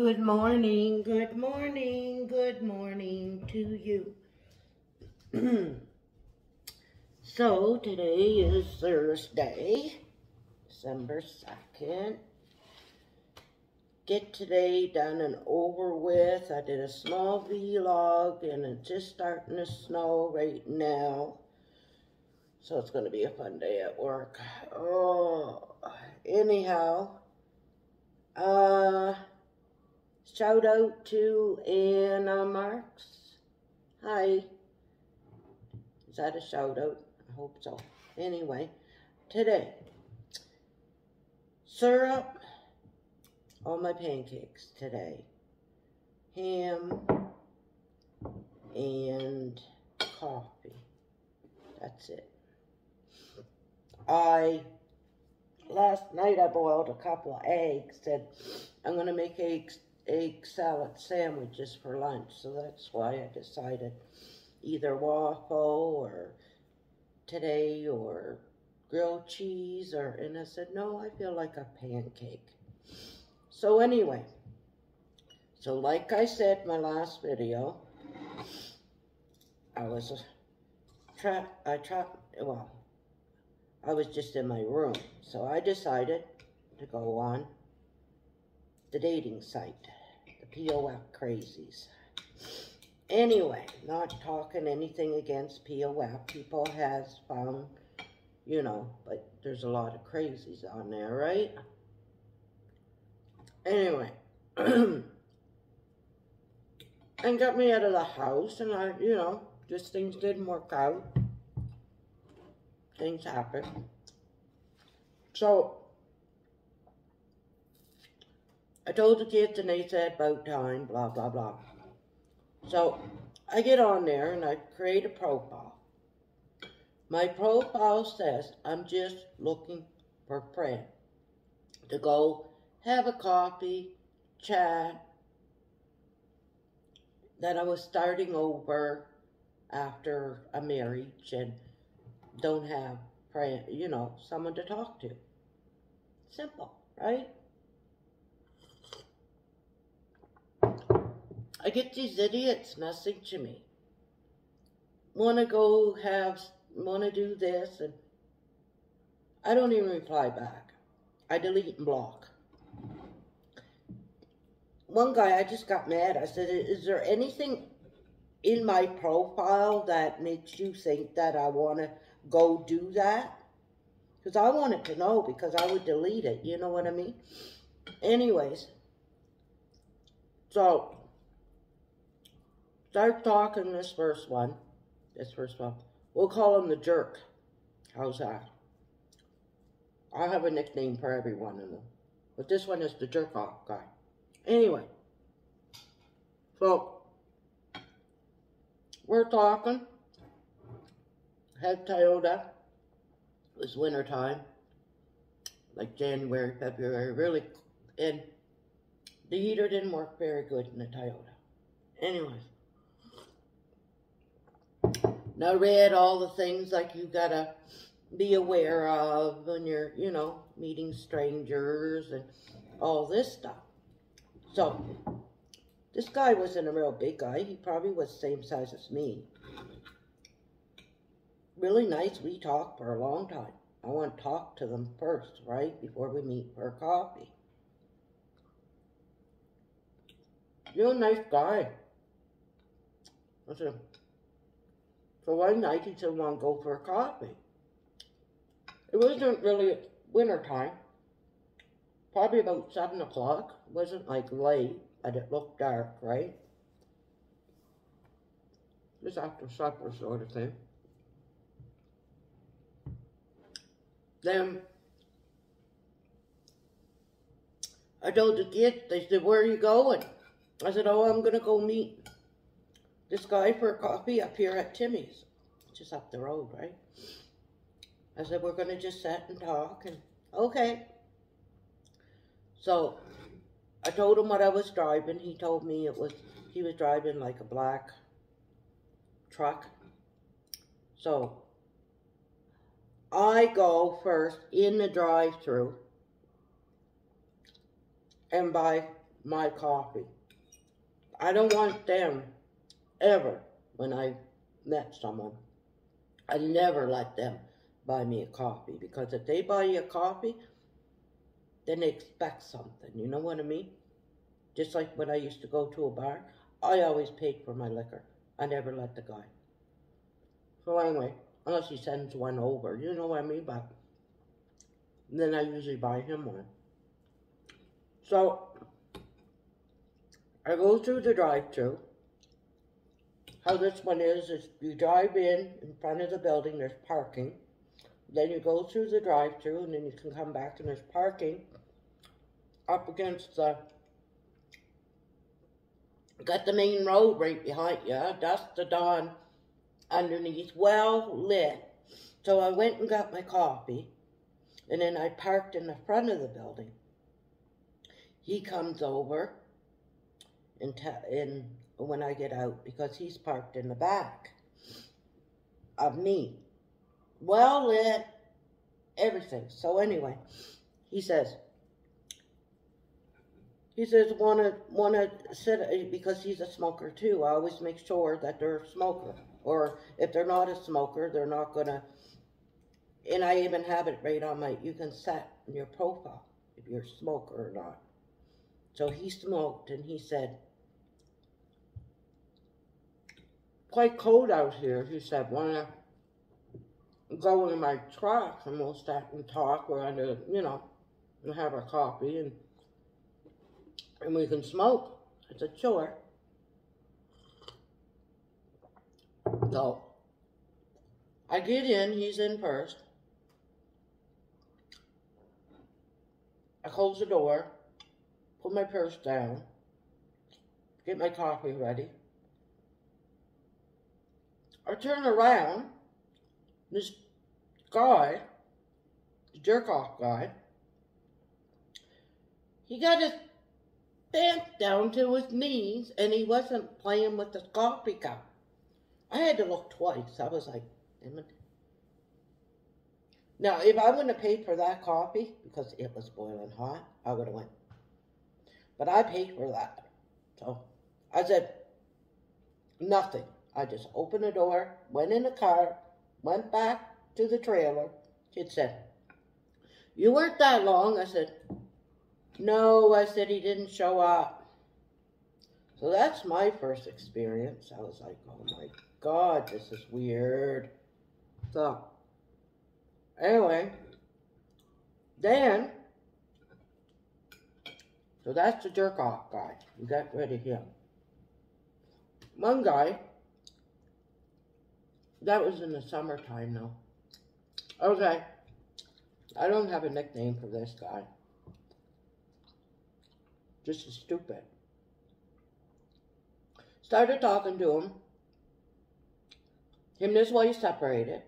Good morning, good morning, good morning to you. So today is Thursday, December 2nd. Get today done and over with. I did a small vlog and it's just starting to snow right now. So it's going to be a fun day at work. Oh, anyhow, shout out to Anna Marks. Hi. Is that a shout out? I hope so. Anyway, today, syrup on my pancakes today. Ham and coffee. That's it. Last night I boiled a couple of eggs. Said I'm going to make egg salad sandwiches for lunch. So that's why I decided either waffle or today or grilled cheese and I said, no, I feel like a pancake. So anyway, so like I said in my last video, I was just in my room. So I decided to go on the dating site, the POF crazies. Anyway, not talking anything against POF. People has found, but there's a lot of crazies on there, right? Anyway, and got me out of the house, and I, just things didn't work out. Things happen. So, I told the kids, and they said, about time, blah, blah, blah. So, I get on there, and I create a profile. My profile says, I'm just looking for a friend to go have a coffee, chat, that I was starting over after a marriage and don't have, someone to talk to. Simple, right? I get these idiots messaging me. Want to do this, and I don't even reply back. I delete and block. One guy, I just got mad. I said, is there anything in my profile that makes you think that I want to go do that? Because I wanted to know, because I would delete it. You know what I mean? Anyways, so start talking this first one. We'll call him the jerk. How's that? I have a nickname for every one of them. But this one is the jerk off guy. Anyway. So, we're talking. Had Toyota. It was winter time. Like January, February, really. And the heater didn't work very good in the Toyota. Anyways. Now I read all the things like you gotta be aware of when you're, meeting strangers and all this stuff. So, this guy wasn't a real big guy. He probably was the same size as me. Really nice. We talked for a long time. I want to talk to them first, right? Before we meet for a coffee. You're a nice guy. I said, so one night he said, want to go for a coffee. It wasn't really winter time. Probably about 7 o'clock. It wasn't like late, but it looked dark, right? Just after supper sort of thing. Then I told the kids, they said, where are you going? I said, oh, I'm going to go meet this guy for a coffee up here at Timmy's. Just up the road, right? I said, we're going to just sit and talk, and okay. So, I told him what I was driving. He told me he was driving like a black truck. So, I go first in the drive-thru and buy my coffee. I don't want them ever, when I met someone, I never let them buy me a coffee, because if they buy you a coffee, then they expect something, you know what I mean? Just like when I used to go to a bar, I always paid for my liquor. I never let the guy. So anyway, unless he sends one over, you know what I mean? But then I usually buy him one. So I go through the drive-thru. How this one is you drive in front of the building, there's parking. Then you go through the drive-thru, and then you can come back, and there's parking up against the, got the main road right behind you, dusk to dawn underneath, well lit. So I went and got my coffee, and then I parked in the front of the building. He comes over and when I get out, because he's parked in the back of me. Well lit, everything. So anyway, he says, wanna sit, because he's a smoker too. I always make sure that they're a smoker. Or if they're not a smoker, they're not gonna, and I even have it right on my, you can set in your profile if you're a smoker or not. So he smoked, and he said, quite cold out here. He said, wanna go in my truck and we'll start and talk. We're under, you know, and have our coffee and we can smoke. I said, sure. So I get in, he's in first. I close the door, put my purse down, get my coffee ready. I turn around, this guy, the jerk-off guy, he got his pants down to his knees, and he wasn't playing with the coffee cup. I had to look twice. I was like, damn it. Now, if I wouldn't have paid for that coffee, because it was boiling hot, I would have went. But I paid for that. So I said, nothing. I just opened the door, went in the car, went back to the trailer. Kid said, you weren't that long. I said, no. I said, he didn't show up. So that's my first experience. I was like, oh my God, this is weird. So anyway, then, so that's the jerk-off guy. We got rid of him. One guy, that was in the summertime though. Okay, I don't have a nickname for this guy. Just as stupid. Started talking to him. Him and his wife separated.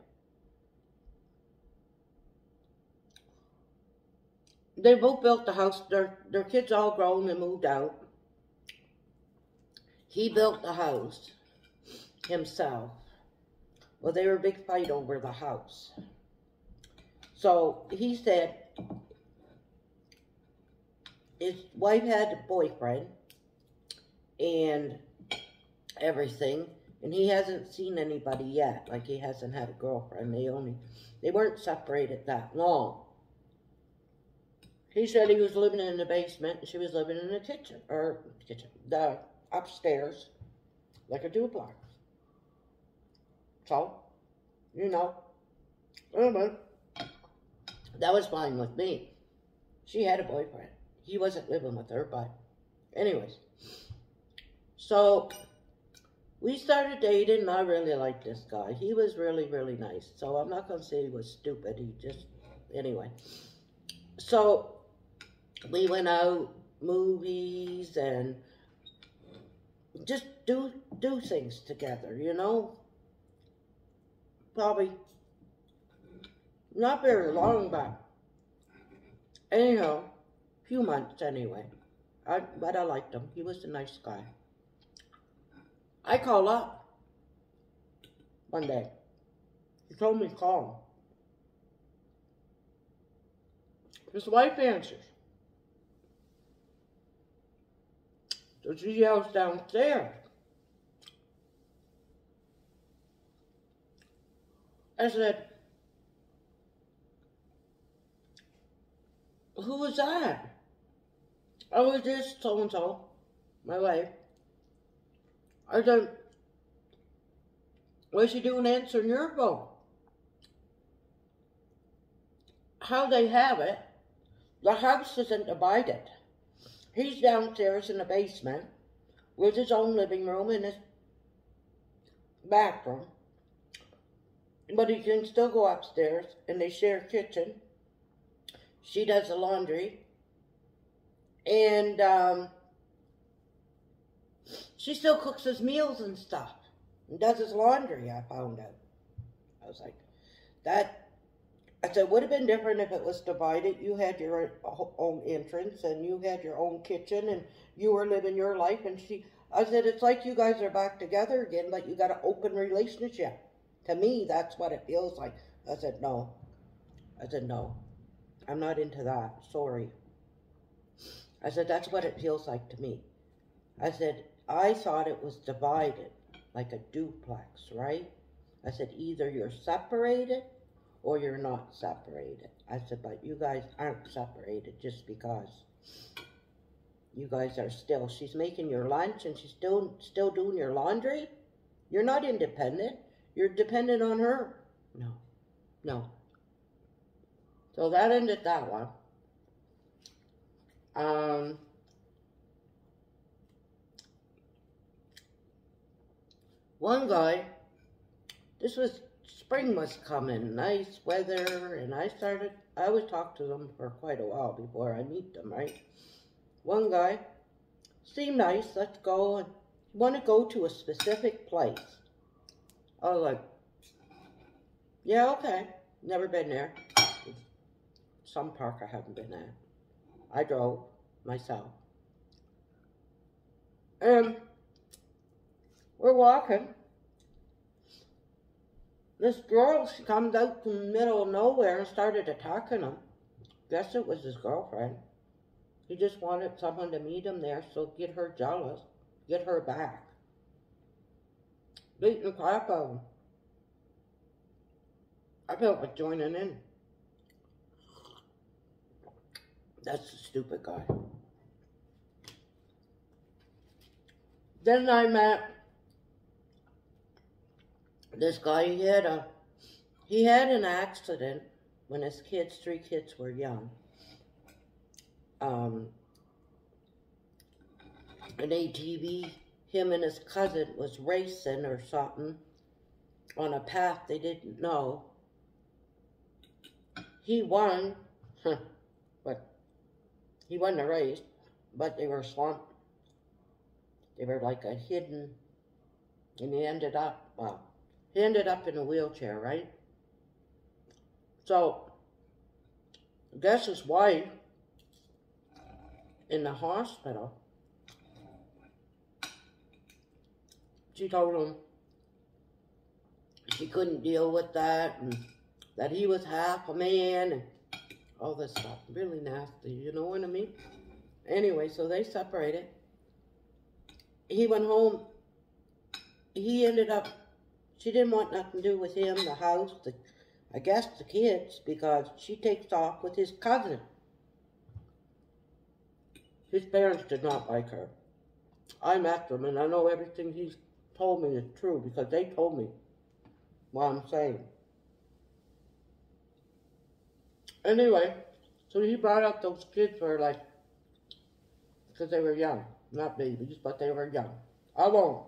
They both built the house. Their kids all grown and moved out. He built the house himself. Well, they were a big fight over the house. So he said his wife had a boyfriend and everything, and he hasn't seen anybody yet. Like, he hasn't had a girlfriend. They weren't separated that long. He said he was living in the basement and she was living in the kitchen, the upstairs, like a duplex. So, you know, anyway, that was fine with me. She had a boyfriend. He wasn't living with her, but anyways. So, we started dating, and I really liked this guy. He was really, really nice. So, I'm not going to say he was stupid. He just, anyway. So, we went out, movies, and just do things together, you know? Probably not very long, but anyhow, few months anyway. But I liked him. He was a nice guy. I called up one day. He told me to call him. His wife answers. So she yells downstairs. I said, who was that? I was just so-and-so, my wife. I said, what's she doing answering your phone? How they have it, the house isn't divided. He's downstairs in the basement with his own living room and his bathroom. But he can still go upstairs, and they share a kitchen. She does the laundry. And she still cooks his meals and stuff. And does his laundry, I found out. I was like, I said, would have been different if it was divided. You had your own entrance, and you had your own kitchen, and you were living your life. And I said, it's like you guys are back together again, but you got an open relationship. To me, that's what it feels like. I said, no. I'm not into that. Sorry. I said, that's what it feels like to me. I said, I thought it was divided, like a duplex, right? I said, either you're separated or you're not separated. I said, but you guys aren't separated just because you guys are still. She's making your lunch and she's still doing your laundry. You're not independent. You're dependent on her. No. So that ended that one. One guy, spring was coming, nice weather, and I always talk to them for quite a while before I meet them, right? One guy, seemed nice, let's go, and want to go to a specific place. I was like, yeah, okay, never been there. Some park I haven't been at. I drove myself. And we're walking. This girl, she comes out from the middle of nowhere and started attacking him. Guess it was his girlfriend. He just wanted someone to meet him there, so get her jealous, get her back. Beating the crap out of him. I felt like joining in. That's a stupid guy. Then I met this guy. He had an accident when his 3 kids were young. An ATV, him and his cousin was racing or something on a path they didn't know. He won, but he won the race, but they were swamped. They were like a hidden, and he ended up in a wheelchair, right? So, I guess his wife, in the hospital, she told him she couldn't deal with that, and that he was half a man, and all this stuff. Really nasty, you know what I mean? Anyway, so they separated. He went home. He ended up, she didn't want nothing to do with him, the house, I guess the kids, because she takes off with his cousin. His parents did not like her. I met them, and I know everything he's told me is true, because they told me what I'm saying. Anyway, so he brought up those kids for because they were young. Not babies, but they were young. Alone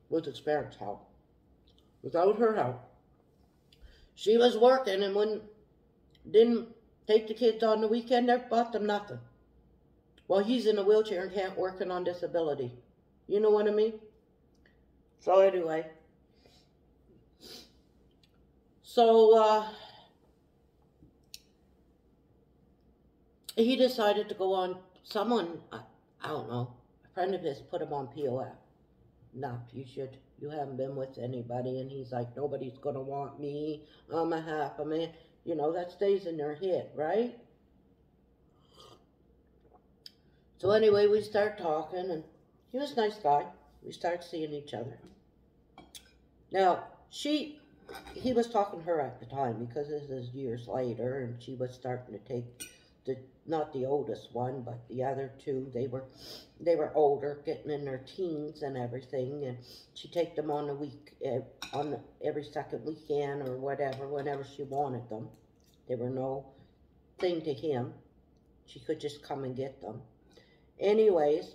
with his parents' help. Without her help. She was working and didn't take the kids on the weekend, never bought them nothing. Well, he's in a wheelchair and can't work on disability. You know what I mean? So anyway. He decided to go on, I don't know, a friend of his put him on POF. Nah, you haven't been with anybody. And he's like, nobody's going to want me. I'm a half a man. You know, that stays in their head, right? So anyway, we start talking, and He was a nice guy. We started seeing each other. Now, he was talking to her at the time because this is years later, and she was starting to take not the oldest one, but the other two. They were older, getting in their teens and everything, and she'd take them on on every second weekend or whatever, whenever she wanted them. They were no thing to him. She could just come and get them. Anyways,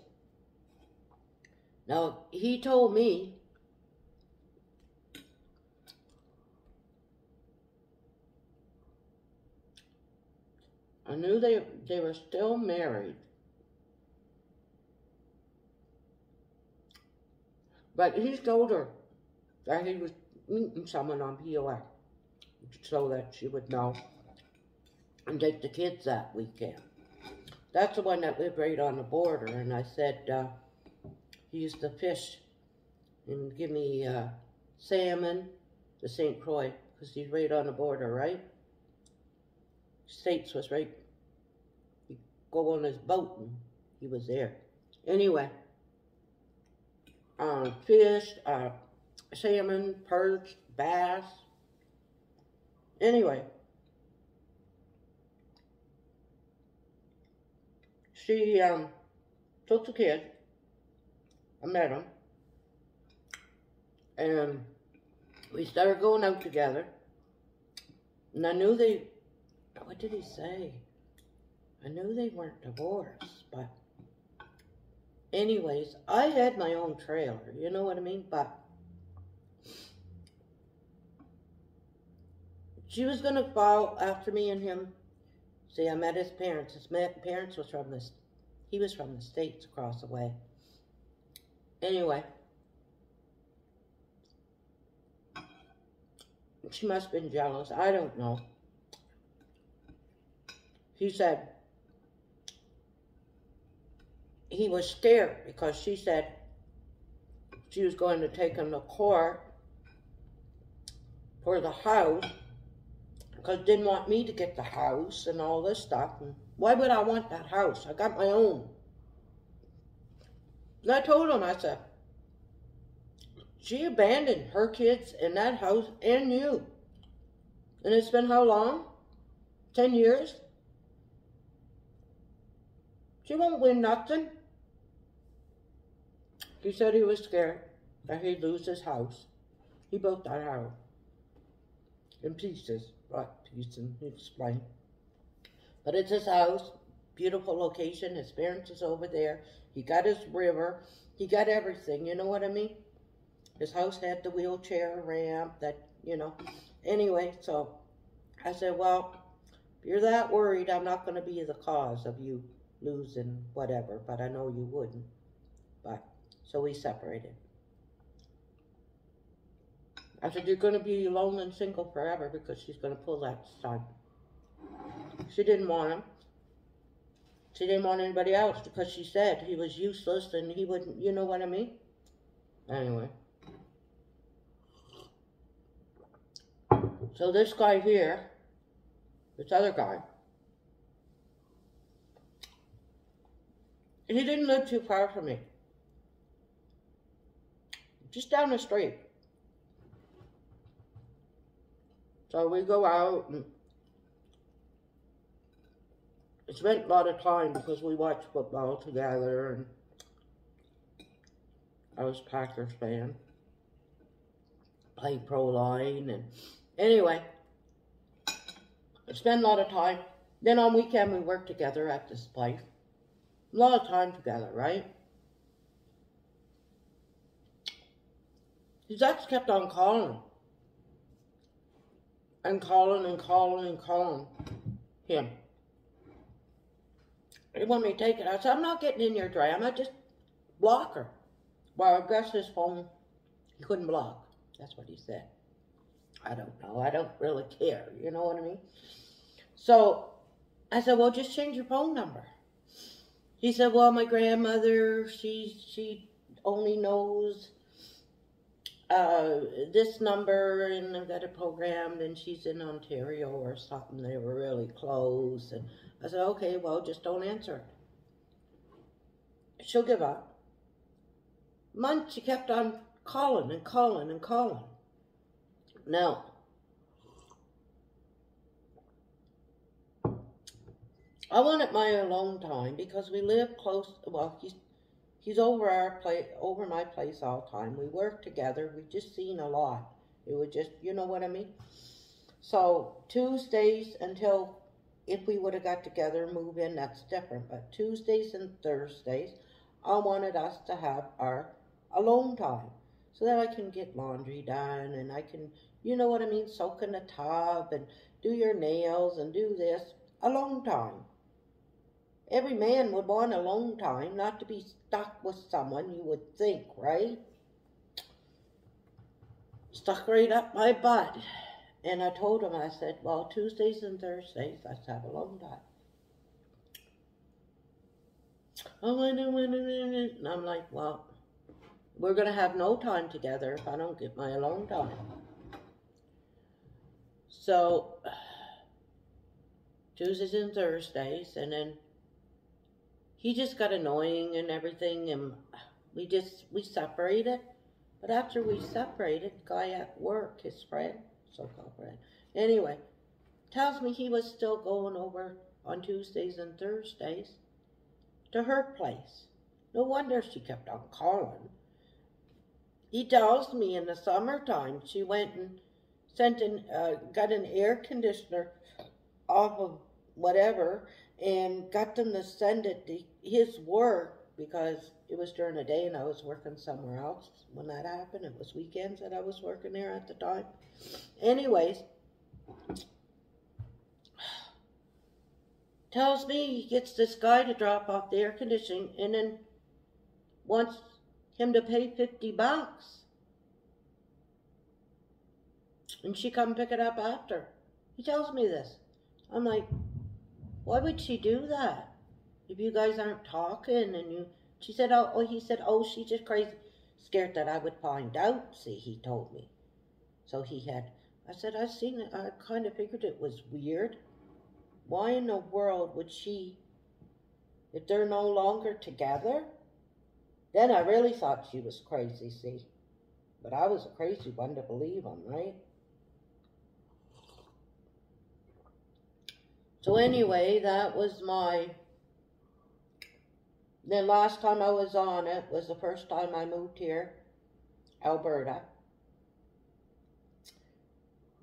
now he told me I knew they were still married, but he told her that he was meeting someone on POF so that she would know and take the kids that weekend. That's the one that lived right on the border, and I said he used to fish and give me salmon to St. Croix because he's right on the border, right? States was right. You go on his boat and he was there. Anyway, fish, salmon, perch, bass. Anyway, she took the kid. I met him, and we started going out together. And I knew what did he say? I knew they weren't divorced, but anyways, I had my own trailer, you know what I mean? But she was going to follow after me and him. See, I met his parents. His parents was he was from the States across the way. Anyway, she must have been jealous. I don't know. He said he was scared because she said she was going to take him to court for the house because didn't want me to get the house and all this stuff. And why would I want that house? I got my own. And I told him, I said, she abandoned her kids in that house and you. And it's been how long? 10 years? She won't win nothing. He said he was scared that he'd lose his house. He built that house in pieces. Right, pieces, he explained. But it's his house, beautiful location. His parents is over there. He got his river. He got everything, you know what I mean? His house had the wheelchair ramp that, you know. Anyway, so I said, well, if you're that worried, I'm not going to be the cause of you losing whatever, but I know you wouldn't. But, so we separated. I said, you're going to be alone and single forever because she's going to pull that stunt. She didn't want him. She didn't want anybody else because she said he was useless and he wouldn't, you know what I mean? Anyway. So this guy here, this other guy, he didn't live too far from me. Just down the street. So we go out and spent a lot of time because we watched football together and I was a Packers fan. Played pro line and anyway, I spent a lot of time. Then on weekend we worked together at this place. A lot of time together, right? His ex kept on calling and calling and calling and calling him. He wanted me to take it. I said, I'm not getting in your drama, just block her. Well, I guess his phone, he couldn't block. That's what he said. I don't know. I don't really care. You know what I mean? So I said, well, just change your phone number. He said, well, my grandmother, she only knows this number, and I've got it programmed, and she's in Ontario or something. They were really close. And I said, okay, well, just don't answer it. She'll give up. month she kept on calling and calling and calling. Now, I wanted my alone time because we live close. Well, he's over our place, over my place all the time. We work together. We just seen a lot. It would just, you know what I mean. So Tuesdays until if we would have got together and move in, that's different. But Tuesdays and Thursdays, I wanted us to have our alone time so that I can get laundry done and I can, you know what I mean, soak in the tub and do your nails and do this. Alone time. Every man would want alone time, not to be stuck with someone, you would think, right? Stuck right up my butt. And I told him, I said, well, Tuesdays and Thursdays, let's have alone time. Oh, I know. And I'm like, well, we're going to have no time together if I don't get my alone time. So, Tuesdays and Thursdays, and then he just got annoying and everything, and we separated. But after we separated, the guy at work, his friend, so-called friend, anyway, tells me he was still going over on Tuesdays and Thursdays to her place. No wonder she kept on calling. He tells me in the summertime she went and got an air conditioner off of whatever and got them to send it to his work because it was during the day and I was working somewhere else when that happened. It was weekends that I was working there at the time. Anyways, tells me he gets this guy to drop off the air conditioning and then wants him to pay $50. And she come pick it up after. He tells me this. I'm like, why would she do that? If you guys aren't talking and you... She said, he said, she's just crazy. Scared that I would find out, see, he told me. So he had... I said, I've seen it. I kind of figured it was weird. Why in the world would she... If they're no longer together? Then I really thought she was crazy, see. But I was a crazy one to believe him, right? So anyway, that was my... The last time I was on it was the first time I moved here, Alberta.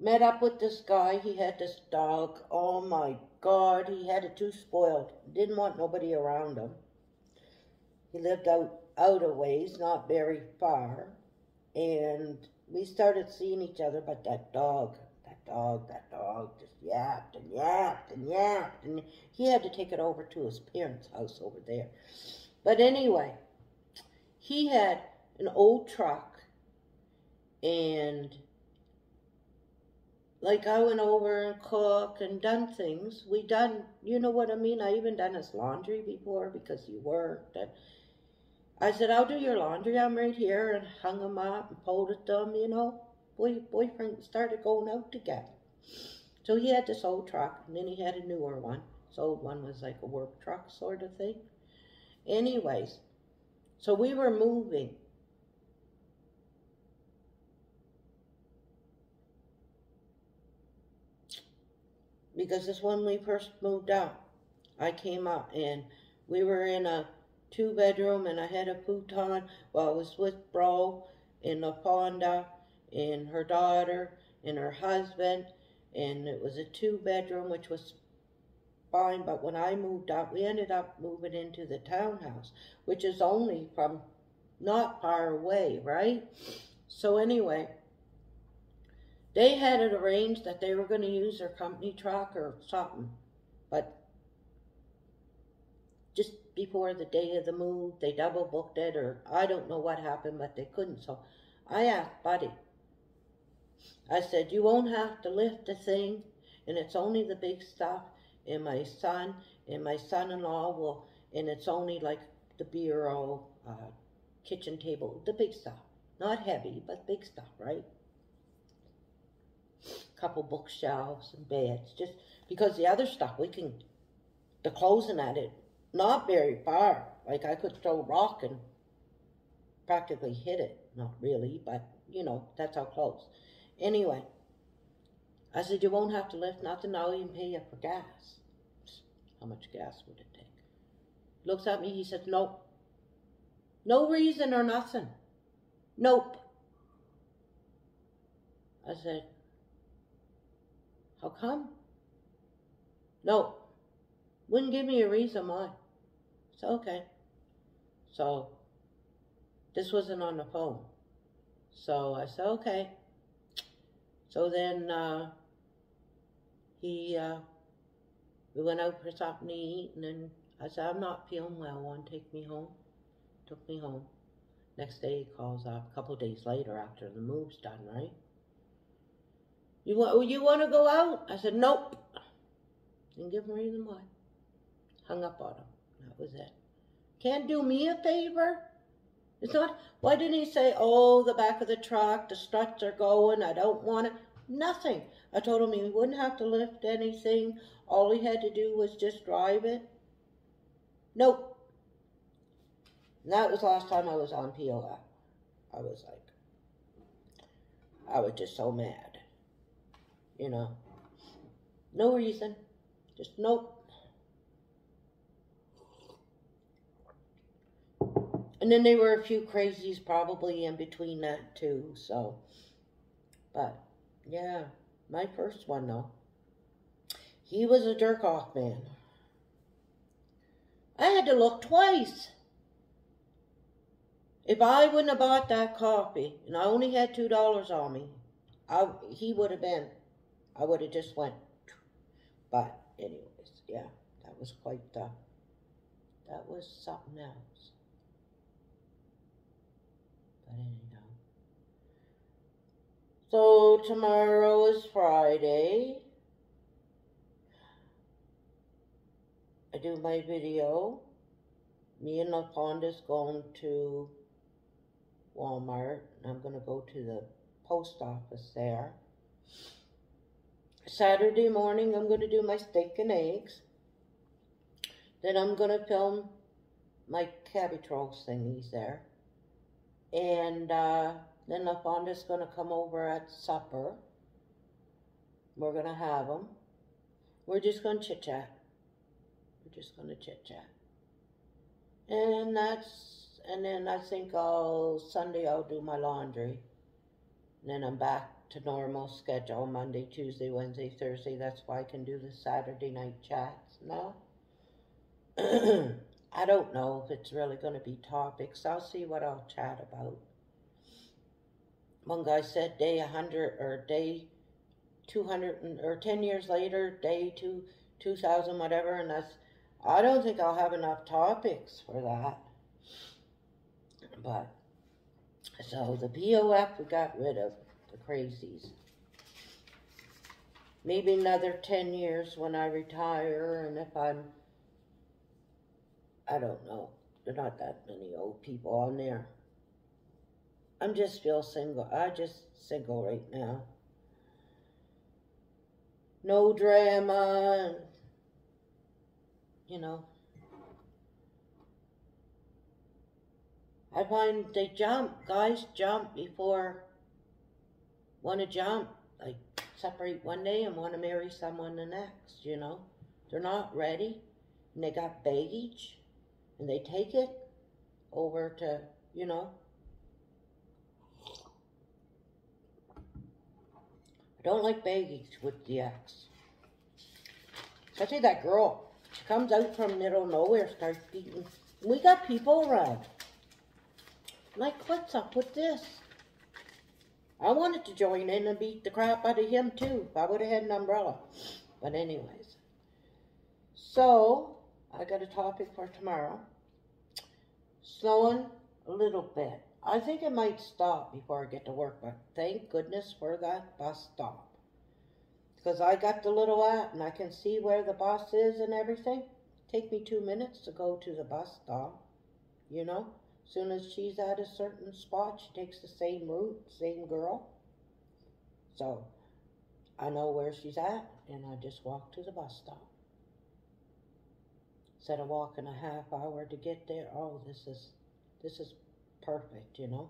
Met up with this guy. He had this dog. Oh my God, he had it too spoiled. Didn't want nobody around him. He lived out a ways, not very far. And we started seeing each other, but that dog just yapped and yapped and yapped. And he had to take it over to his parents' house over there. But anyway, he had an old truck. And like I went over and cooked and done things. We done, you know what I mean? I even done his laundry before because he worked. And I said, I'll do your laundry. I'm right here, and hung them up and folded them, you know. Boyfriend started going out together. So he had this old truck, and then he had a newer one. His old one was like a work truck sort of thing. Anyways, so we were moving. Because this when we first moved out, I came up, and we were in a 2-bedroom, and I had a futon. Well, I was with Bro in La Fonda, and her daughter, and her husband, and it was a 2-bedroom, which was fine, but when I moved out, we ended up moving into the townhouse, which is only from not far away, right? So anyway, they had it arranged that they were going to use their company truck or something, but just before the day of the move, they double booked it, or I don't know what happened, but they couldn't. So I asked Buddy, I said, you won't have to lift the thing, and it's only the big stuff, and my son and my son-in-law will, and it's only like the bureau, kitchen table, the big stuff. Not heavy, but big stuff, right? Couple bookshelves and beds, just because the other stuff, the closing at it, not very far. Like I could throw rock and practically hit it. Not really, but, you know, that's how close. Anyway, I said, you won't have to lift nothing. I'll even pay you for gas. How much gas would it take? Looks at me, he said, nope. No reason or nothing. Nope. I said, how come? No. Wouldn't give me a reason why. So, okay. So, this wasn't on the phone. So I said, okay. So then we went out for something to eat, and then I said, I'm not feeling well. Want to take me home? Took me home. Next day he calls up, a couple of days later after the move's done, right? You want to go out? I said, nope. Didn't give him a reason why. Hung up on him. That was it. Can't do me a favor? It's not, why didn't he say, oh, the back of the truck, the struts are going, I don't want it. Nothing. I told him he wouldn't have to lift anything. All he had to do was just drive it. Nope. And that was the last time I was on POF. I was just so mad. You know. No reason. Just nope. And then there were a few crazies probably in between that too, so. But, yeah, my first one though. He was a jerk-off man. I had to look twice. If I wouldn't have bought that coffee, and I only had $2 on me, he would have been. I would have just went. But, anyways, yeah, that was quite, that was something else. But anyhow. So, tomorrow is Friday. I do my video. Me and LaFonda's going to Walmart, and I'm going to go to the post office there. Saturday morning, I'm going to do my steak and eggs. Then I'm going to film my cabbage roast thingies there. And then LaFonda's going to come over at supper. We're going to have them. We're just going to chit-chat. We're just going to chit-chat. And then I think Sunday I'll do my laundry. And then I'm back to normal schedule, Monday, Tuesday, Wednesday, Thursday. That's why I can do the Saturday night chats now. I don't know if it's really going to be topics. I'll see what I'll chat about. One guy said day 100 or day 200 or 10 years later, day 2000, whatever, and I don't think I'll have enough topics for that. But, so the POF we got rid of, the crazies. Maybe another 10 years when I retire, and if I don't know. There are not that many old people on there. I'm just feel single. I'm just single right now. No drama, you know. I find they jump, guys jump before want to jump, like separate one day and want to marry someone the next, you know. They're not ready, and they got baggage, and they take it over to, you know. I don't like baggage with the ex. Especially that girl. She comes out from middle of nowhere, starts beating. We got people around. Like, what's up with this? I wanted to join in and beat the crap out of him too, if I would have had an umbrella. But anyways. So, I got a topic for tomorrow. Snowing a little bit. I think it might stop before I get to work, but thank goodness for that bus stop. Because I got the little app and I can see where the bus is and everything. Take me 2 minutes to go to the bus stop, you know. As soon as she's at a certain spot, she takes the same route, same girl. So, I know where she's at, and I just walk to the bus stop. Instead of walking a half hour to get there, oh, this is perfect, you know.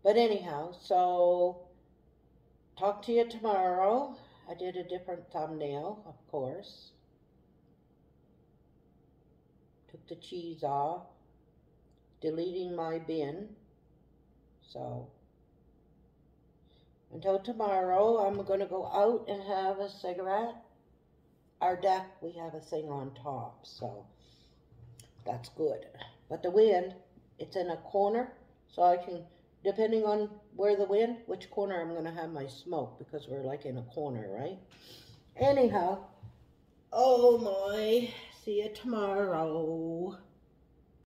But anyhow, so talk to you tomorrow. I did a different thumbnail, of course. Took the cheese off. Deleting my bin. So, until tomorrow, I'm going to go out and have a cigarette. Our deck, we have a thing on top, so that's good. But the wind, it's in a corner, so I can, depending on where the wind, which corner I'm going to have my smoke, because we're like in a corner, right? Anyhow, oh my, see you tomorrow.